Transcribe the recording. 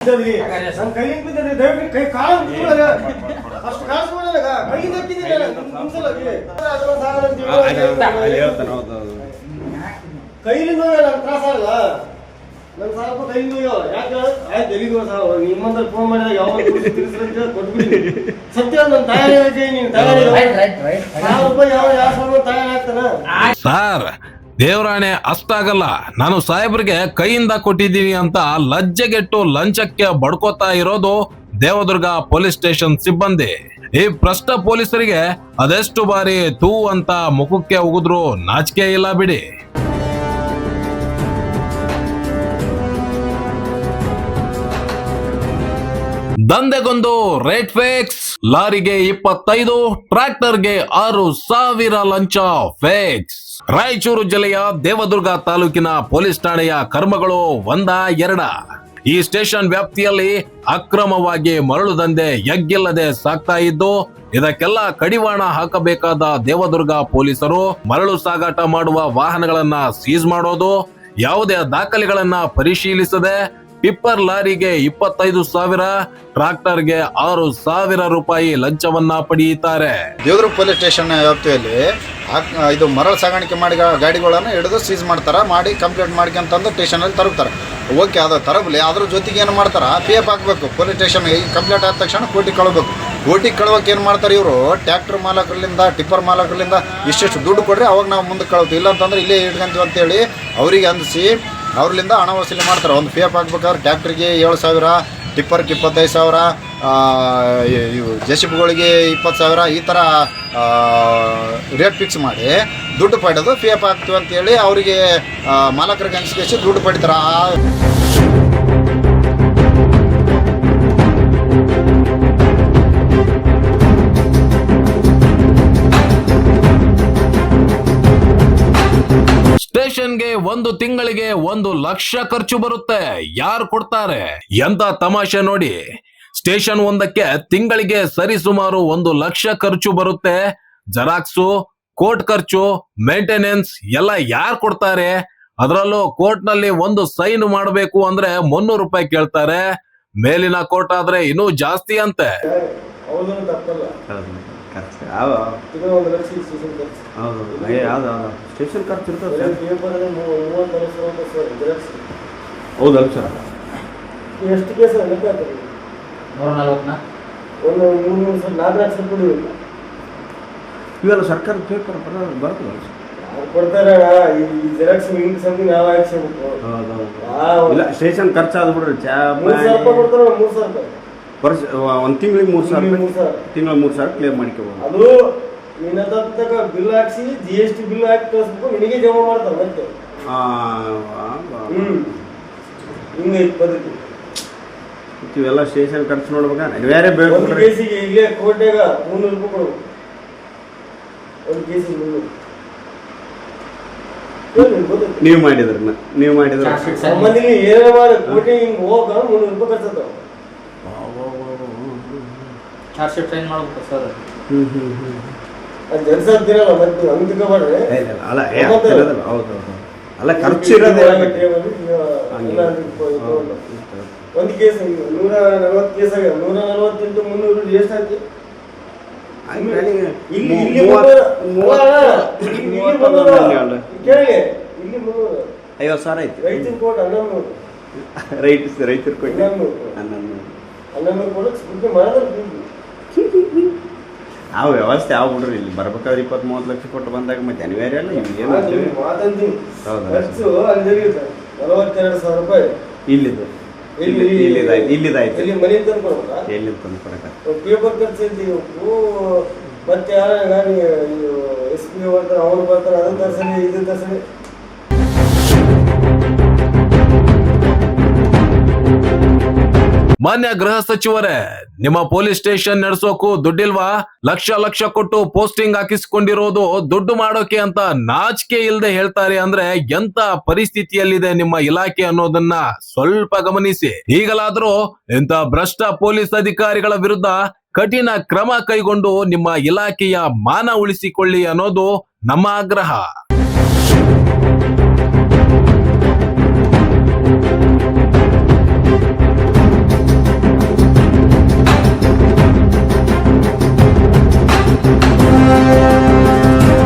ನನ್ನ ಕೈಯಿಂದ ಬಿದ್ದರೆ ದಯವಿಟ್ಟು ಕೈ ಕಾಲು ಅಷ್ಟು ಕಾಸು ಮಾಡಲ್ಲ ಕೈಯಿಂದ ಹಾಕಿದ್ದೀನಿ ಕೈಲಿಂದ ನಂಗೆ ತ್ರಾಸ ಆಗಲ್ಲ ನನ್ನ ಸ್ವಲ್ಪ ಕೈಯಿಂದ ಯಾಕೆ ಆಯ್ತು ಎಲ್ಲಿಗೂ ನಿಮ್ಮಂತ ಫೋನ್ ಮಾಡಿದಾಗ ಯಾವ ಕೊಟ್ಬಿಡಿ ಸತ್ಯ ನನ್ನ ತಯಾರಿ ನೀನು ತಯಾರಿ ₹1000 ಯಾವ ತಯಾರಿ ಆಗ್ತಾನ ಸರ್ ದೇವರಾಣೆ ಅಷ್ಟಾಗಲ್ಲ. ನಾನು ಸಾಹೇಬ್ರಿಗೆ ಕೈಯಿಂದ ಕೊಟ್ಟಿದ್ದೀನಿ ಅಂತ ಲಜ್ಜೆಗೆಟ್ಟು ಲಂಚಕ್ಕೆ ಬಡ್ಕೋತಾ ಇರೋದು ದೇವದುರ್ಗ ಪೊಲೀಸ್ ಸ್ಟೇಷನ್ ಸಿಬ್ಬಂದಿ. ಈ ಭ್ರಷ್ಟ ಪೊಲೀಸರಿಗೆ ಅದೆಷ್ಟು ಬಾರಿ ತೂ ಅಂತ ಮುಖಕ್ಕೆ ಉಗಿದ್ರು ನಾಚಿಕೆ ಇಲ್ಲ ಬಿಡಿ. ದಂಧೆಗೊಂದು ರೇಟ್ ಫಿಕ್ಸ್. ಲಾರಿಗೆ 25, ಟ್ರ್ಯಾಕ್ಟರ್ಗೆ 6,000 ಲಂಚ ಫಿಕ್ಸ್. ರಾಯಚೂರು ಜಿಲ್ಲೆಯ ದೇವದುರ್ಗ ತಾಲೂಕಿನ ಪೊಲೀಸ್ ಠಾಣೆಯ ಕರ್ಮಗಳು ಒಂದ ಎರಡ. ಈ ಸ್ಟೇಷನ್ ವ್ಯಾಪ್ತಿಯಲ್ಲಿ ಅಕ್ರಮವಾಗಿ ಮರಳು ದಂಧೆ ಎಗ್ಗಿಲ್ಲದೆ ಸಾಗ್ತಾ ಇದ್ದು, ಇದಕ್ಕೆಲ್ಲ ಕಡಿವಾಣ ಹಾಕಬೇಕಾದ ದೇವದುರ್ಗ ಪೊಲೀಸರು ಮರಳು ಸಾಗಾಟ ಮಾಡುವ ವಾಹನಗಳನ್ನ ಸೀಸ್ ಮಾಡೋದು, ಯಾವುದೇ ದಾಖಲೆಗಳನ್ನ ಪರಿಶೀಲಿಸದೆ ಟಿಪ್ಪರ್ ಲಾರಿಗೆ 25,000, ಟ್ರಾಕ್ಟರ್ಗೆ ₹6,000 ಲಂಚವನ್ನ ಪಡೆಯುತ್ತಾರೆ. ದೇವದುರ್ಗ ಪೊಲೀಸ್ ಸ್ಟೇಷನ್ ವ್ಯಾಪ್ತಿಯಲ್ಲಿ ಇದು ಮರಳು ಸಾಗಾಣಿಕೆ ಮಾಡಿ ಗಾಡಿಗಳನ್ನು ಹಿಡಿದು ಸೀಸ್ ಮಾಡಿ ಕಂಪ್ಲೇಂಟ್ ಮಾಡ್ಕೊಂತಂದು ಸ್ಟೇಷನಲ್ಲಿ ತರುತ್ತಾರೆ. ಓಕೆ, ಅದು ತರಬಲಿ. ಅದ್ರ ಜೊತೆಗೆ ಏನು ಮಾಡ್ತಾರೆ, PF ಹಾಕಬೇಕು. ಪೊಲೀಸ್ ಸ್ಟೇಷನ್ ಕಂಪ್ಲೇಂಟ್ ಆದ ತಕ್ಷಣ ಕೋರ್ಟಿಗೆ ಕಳ್ಬೇಕು. ಕೋರ್ಟಿಗೆ ಕಳ್ಬೇಕು ಏನು ಮಾಡ್ತಾರೆ ಇವರು, ಟ್ರ್ಯಾಕ್ಟರ್ ಮಾಲಕರಿಂದ ಟಿಪ್ಪರ್ ಮಾಲಕರಿಂದ ಇಷ್ಟಿಷ್ಟು ದುಡ್ಡು ಕೊಡ್ರಿ, ಅವಾಗ ನಾವು ಮುಂದಕ್ಕೆ ಕಳ್ತೀವಿ, ಇಲ್ಲ ಅಂತಂದ್ರೆ ಇಲ್ಲೇ ಇಟ್ಕೊಂತೀವಿ ಅಂತೇಳಿ ಅವರಿಗೆ ಅಂದಿಸಿ ಅವ್ರಲಿಂದ ಹಣ ವಸೂಲಿ ಮಾಡ್ತಾರೆ. ಒಂದು PF ಹಾಕ್ಬೇಕಾದ್ರೆ ಟ್ರ್ಯಾಕ್ಟ್ರಿಗೆ 7,000, ಟಿಪ್ಪರ್ಗೆ 25,000, ಇವು JCBಗಳಿಗೆ 20,000, ಈ ಥರ ರೇಟ್ ಫಿಕ್ಸ್ ಮಾಡಿ ದುಡ್ಡು ಪಡೆದು PF ಹಾಕ್ತೀವಿ ಅಂತೇಳಿ ಅವರಿಗೆ ಮಾಲಕರಿಗೆ ಅನಿಸಿಕೆ ದುಡ್ಡು ಪಡಿತಾರೆ. ಸ್ಟೇಷನ್ಗೆ ಒಂದು ತಿಂಗಳಿಗೆ 1 ಲಕ್ಷ ಖರ್ಚು ಬರುತ್ತೆ. ಯಾರು ಕೊಡ್ತಾರೆ? ಎಂತ ತಮಾಷೆ ನೋಡಿ. ಸ್ಟೇಷನ್ ಒಂದಕ್ಕೆ ತಿಂಗಳಿಗೆ ಸರಿಸುಮಾರು 1 ಲಕ್ಷ ಖರ್ಚು ಬರುತ್ತೆ. ಜೆರಾಕ್ಸು, ಕೋರ್ಟ್ ಖರ್ಚು, ಮೇಂಟೆನೆನ್ಸ್ ಎಲ್ಲ ಯಾರು ಕೊಡ್ತಾರೆ? ಅದರಲ್ಲೂ ಕೋರ್ಟ್ ನಲ್ಲಿ ಒಂದು ಸೈನ್ ಮಾಡಬೇಕು ಅಂದ್ರೆ ₹300 ಕೇಳ್ತಾರೆ. ಮೇಲಿನ ಕೋರ್ಟ್ ಆದ್ರೆ ಇನ್ನೂ ಜಾಸ್ತಿ ಅಂತೆ. ಸ್ಟೇಷನ್ ಖರ್ಚು ಇರ್ತದೆ. ಹೌದಲ್ಲ ಸರ್? ಎಷ್ಟು ಕೇಸ್ ಲೆಕ್ಕ ಆಗ್ತದೆ? 140 ಇವೆಲ್ಲ ಸರ್ಕಾರದ ಪೇಪರ್ ಬರ್ತದಲ್ಲ ಸರ್? ಕೊಡ್ತಾರೆ. ಈ ಜೆರಾಕ್ಸ್ ಇಂಕ್ ಸಮಥಿಂಗ್ ನಾವು ಹಾಕ್ಸ್ಬೇಕು. ಇಲ್ಲ, ಸ್ಟೇಷನ್ ಖರ್ಚು ಆದ್ ಬಿಡ್ರಿ. ₹3,000 ಕೊಡ್ತಾರೆ. ₹3,000 ವರ್ಷ ಒಂದು ತಿಂಗಳಿಗೆ 3,000, ತಿಂಗಳ 3,000 ಕ್ಲೇಮ್ ಮಾಡ್ಕೋಬಹುದು. ಅದು ನಿನ್ನ ತಕ್ಕ ಬಿಲ್ ಹಾಕ್ಸಿ GST ಬಿಲ್ ಹಾಕಿ ಕಳಿಸ್ಬೇಕು, ನಿನಗೆ ಜಮಾ ಮಾಡ್ತಾರೆ ಮತ್ತೆ. ಹಿಂಗೆ ಪದ್ಧತಿ. ಇವೆಲ್ಲ ಸ್ಟೇಷನ್ ಖರ್ಚು ನೋಡ್ಬೇಕಾ ಬೇರೆ ಬೇಕು. ಒಂದು ಕೇಸಿಗೆ ಇಲ್ಲೇ ಕೋರ್ಟ್ಯಾಗ ₹300 ಕೊಡು. ಒಂದು ಕೇಸಿಗೆ 300. ನೀವು ಮಾಡಿದ್ರ ಸಂಬಂಧಿ ಏನೇ ಮಾಡಿ ಕೋರ್ಟಿಗೆ ಹಿಂಗೆ ಹೋಗ ₹300 ಖರ್ಚು. ಚಾರ್ಜ್ ಶೀಟ್ ಸೈನ್ ಮಾಡ್ಬೇಕು ಸರ್. ಜನ್ಸಂತಿರಲ್ಲ ಮತ್ತೆ ಹಂಗೆ ತಗೋಬಾರ್ರಿ. ಅಲ್ಲ ಖರ್ಚು ಇರೋದೇ. ಒಂದು ಕೇಸ್ 140 ಕೇಸ್ ಆಗ 140 × 300 ಎಷ್ಟು ಆಯ್ತು? ಕೇಳಿ, ಇಲ್ಲಿ 50,000 ಆಯ್ತು. ರೈತರ ಕೋಟ್ 1100. ರೈತರು ಕೊಟ್ಟು 1100 ಕೊಡಕ್ಕೆ ಸ್ಫೂರ್ತಿ ಮಾಡಿದ್ರೆ ಆ ವ್ಯವಸ್ಥೆ ಆಗ್ಬಿಡ್ರಿ. ಇಲ್ಲಿ ಬರ್ಬೇಕಾದ್ರೆ 20-30 ಲಕ್ಷ ಕೊಟ್ಟು ಬಂದಾಗ ಮತ್ತೆ ಅನಿವಾರ್ಯ ಅಲ್ಲ. ಮಾತಂತೀನಿ ಖರ್ಚು ಅಂಜರಿಯುತ್ತೆ. ₹42,000 ಇಲ್ಲಿದು ಇಲ್ಲಿದಾಯ್ತು. ಇಲ್ಲಿ ಮನೆ ತಂದು ಕೊಡ್ಬೇಕಾ? ಎಲ್ಲಿ ತಂದು ಕೊಡಕ ಪೇಪರ್ ಖರ್ಚು ಇದ್ದೀವಿ. ಮತ್ತೆ ಯಾರು SP ಬರ್ತಾರೆ, ಅವ್ರು ಬರ್ತಾರೆ, ಅದನ್ನ ತರ್ಸಲಿ ಇದನ್ನ ತರ್ಸಲಿ. ಮಾನ್ಯ ಗೃಹ ಸಚಿವರೇ, ನಿಮ್ಮ ಪೊಲೀಸ್ ಸ್ಟೇಷನ್ ನಡೆಸೋಕು ದುಡ್ಡಿಲ್ವಾ? ಲಕ್ಷ ಕೊಟ್ಟು ಪೋಸ್ಟಿಂಗ್ ಹಾಕಿಸ್ಕೊಂಡಿರೋದು ದುಡ್ಡು ಮಾಡೋಕೆ ಅಂತ ನಾಚಿಕೆ ಇಲ್ಲದೆ ಹೇಳ್ತಾರೆ ಅಂದ್ರೆ ಎಂತ ಪರಿಸ್ಥಿತಿಯಲ್ಲಿದೆ ನಿಮ್ಮ ಇಲಾಖೆ ಅನ್ನೋದನ್ನ ಸ್ವಲ್ಪ ಗಮನಿಸಿ. ಈಗಲಾದ್ರೂ ಇಂಥ ಭ್ರಷ್ಟ ಪೊಲೀಸ್ ಅಧಿಕಾರಿಗಳ ವಿರುದ್ಧ ಕಠಿಣ ಕ್ರಮ ಕೈಗೊಂಡು ನಿಮ್ಮ ಇಲಾಖೆಯ ಮಾನ ಉಳಿಸಿಕೊಳ್ಳಿ ಅನ್ನೋದು ನಮ್ಮ ಆಗ್ರಹ.